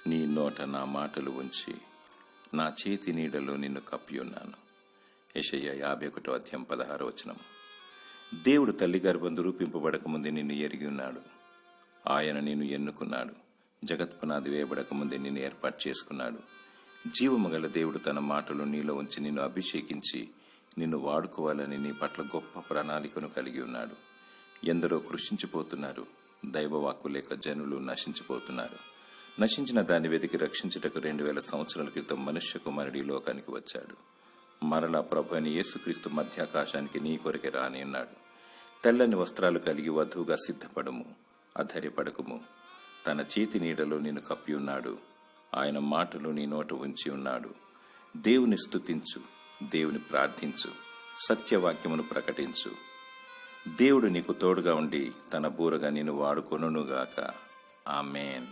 నీ నోట నా మాటలు ఉంచి నా చేతి నీడలో నిన్ను కప్పి ఉన్నాను. యెషయా 51:16. దేవుడు తల్లి గర్భం రూపింపబడక ముందే నిన్ను ఎరిగి ఉన్నాడు. ఆయన నిన్ను ఎన్నుకున్నాడు. జగత్పునాది వేయబడక ముందే నిన్ను ఏర్పాటు చేసుకున్నాడు. జీవము గల దేవుడు తన మాటలు నీలో ఉంచి నిన్ను అభిషేకించి నిన్ను వాడుకోవాలని నీ పట్ల గొప్ప ప్రణాళికను కలిగి ఉన్నాడు. ఎందరో కృషించిపోతున్నారు. దైవవాక్కు లేక జనులు నశించిపోతున్నారు. నశించిన దాన్ని వెతికి రక్షించుటకు 2000 సంవత్సరాల క్రితం మనుష్య కుమారుడి లోకానికి వచ్చాడు. మరలా ప్రభు అయిన యేసుక్రీస్తు మధ్యాకాశానికి నీ కొరకే రాని ఉన్నాడు. తెల్లని వస్త్రాలు కలిగి వధువుగా సిద్ధపడము, అధైర్యపడకుము. తన చేతి నీడలో నిన్ను కప్పి ఉన్నాడు. ఆయన మాటలు నీ నోట ఉంచి ఉన్నాడు. దేవుని స్తుతించు, దేవుని ప్రార్థించు, సత్యవాక్యమును ప్రకటించు. దేవుడు నీకు తోడుగా ఉండి తన బూరగా నిన్ను వాడుకొనుగాక. ఆమేన్.